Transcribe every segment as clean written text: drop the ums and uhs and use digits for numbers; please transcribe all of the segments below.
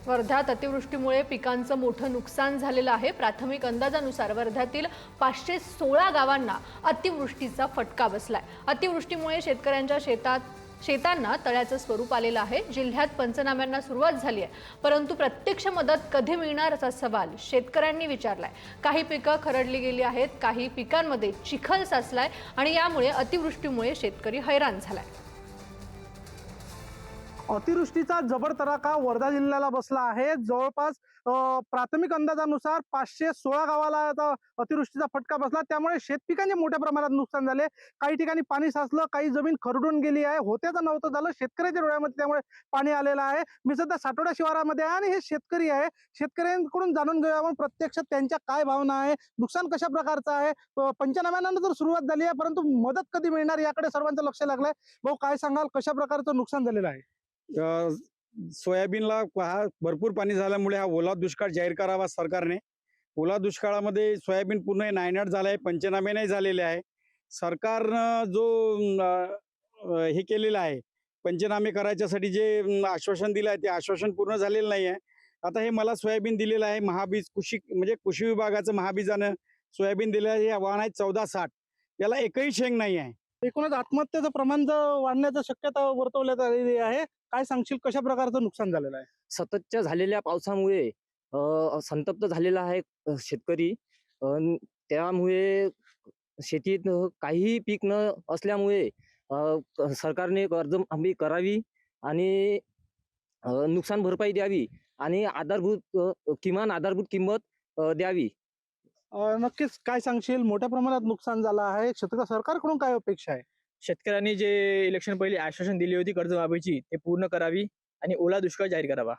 वर्ध्यात अतिवृष्टीमुळे पिकांचं मोठं नुकसान झालेलं आहे। प्राथमिक अंदाजानुसार वर्ध्यातील 516 गावांना अतिवृष्टीचा फटका बसलाय। अतिवृष्टीमुळे शेतकऱ्यांच्या शेतांना तळ्याचं स्वरूप आलेलं आहे। जिल्ह्यात पंचनाम्यांना सुरुवात झाली आहे, परंतु प्रत्यक्ष मदत कधी मिळणार असा सवाल शेतकऱ्यांनी विचारलाय। काही पिकं खरडली गेली आहेत, काही पिकांमध्ये चिखल साचलाय आणि यामुळे अतिवृष्टीमुळे शेतकरी हैराण झालाय। अतिवृष्टीचा जबर तडाखा वर्धा जिल्ह्याला बसला आहे। जवळपास प्राथमिक अंदाजानुसार 516 गावाला आता अतिवृष्टीचा फटका बसला। त्यामुळे शेतपिकांचे मोठ्या प्रमाणात नुकसान झाले। काही ठिकाणी पाणी साचलं, काही जमीन खरडून गेली आहे। होत्याचं नव्हतं झालं, शेतकऱ्याच्या डोळ्यामध्ये त्यामुळे पाणी आलेलं आहे। मी सध्या साटोडा शिवारामध्ये आहे आणि हे शेतकरी आहे। शेतकऱ्यांकडून जाणून घेऊया आपण प्रत्यक्षात त्यांच्या काय भावना आहे, नुकसान कशा प्रकारचं आहे। पंचनाम्यांना तर सुरुवात झाली आहे, परंतु मदत कधी मिळणार याकडे सर्वांचं लक्ष लागलंय। भाऊ, काय सांगाल, कशा प्रकारचं नुकसान झालेलं आहे? सोयाबीनला भरपूर पाणी झाल्यामुळे हा ओला दुष्काळ जाहीर करावा सरकारने। ओला दुष्काळामध्ये सोयाबीन पूर्ण नायनाट झालं आहे, पंचनामे नाही झालेले आहे। सरकारनं जो हे केलेलं आहे, पंचनामे करायच्यासाठी जे आश्वासन दिलं आहे ते आश्वासन पूर्ण झालेलं नाही आहे। आता हे मला सोयाबीन दिलेलं आहे, महाबीज कृषी विभागाचं महाबीजानं सोयाबीन दिलं आहे। हे वाहन आहे 1460, याला एकही शेंग नाही आहे। एकूणच आत्महत्येचं प्रमाण वाढण्याची शक्यता वर्तवण्यात आलेली आहे। काय सांगशील, कशा प्रकारचं नुकसान झालेलं आहे? सततच्या झालेल्या पावसामुळे संतप्त झालेला आहे शेतकरी। त्यामुळे शेतीत काहीही पीक न असल्यामुळे सरकारने कर्ज हमी करावी आणि नुकसान भरपाई द्यावी आणि किमान आधारभूत किंमत द्यावी। नक्कीच काय सांगशील, मोठ्या प्रमाणात नुकसान झालं आहे, सरकारकडून काय अपेक्षा आहे? शेतकऱ्यांनी जे इलेक्शन पहिले आश्वासन दिली होती कर्जमाफीची ते पूर्ण करावी आणि ओला दुष्काळ जाहीर करावा।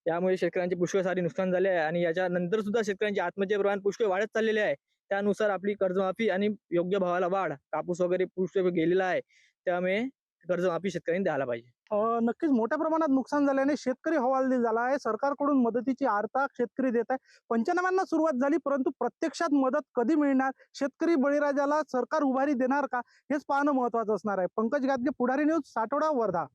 त्यामुळे शेतकऱ्यांचे पुष्कळ सारे नुकसान झाले आहे आणि याच्यानंतर सुद्धा शेतकऱ्यांचे आत्महत्येचे प्रमाण पुष्कळ वाढत चाललेले आहे। त्यानुसार आपली कर्जमाफी आणि योग्य भावाला वाढ, कापूस वगैरे पुष्कळ गेलेला आहे, त्यामुळे कर्जमाफी शेतकऱ्यांनी द्यायला पाहिजे। नक्कीच मोठ्या प्रमाणात नुकसान झाल्याने शेतकरी हवालदिल झाला आहे। सरकारकडून मदतीची आर्ता शेतकरी देत आहे। पंचनाम्यांना सुरुवात झाली, परंतु प्रत्यक्षात मदत कधी मिळणार, शेतकरी बळीराजाला सरकार उभारी देणार का, हेच पाहणं महत्वाचं असणार आहे। पंकज गादगे, पुढारी न्यूज, साटोडा, वर्धा।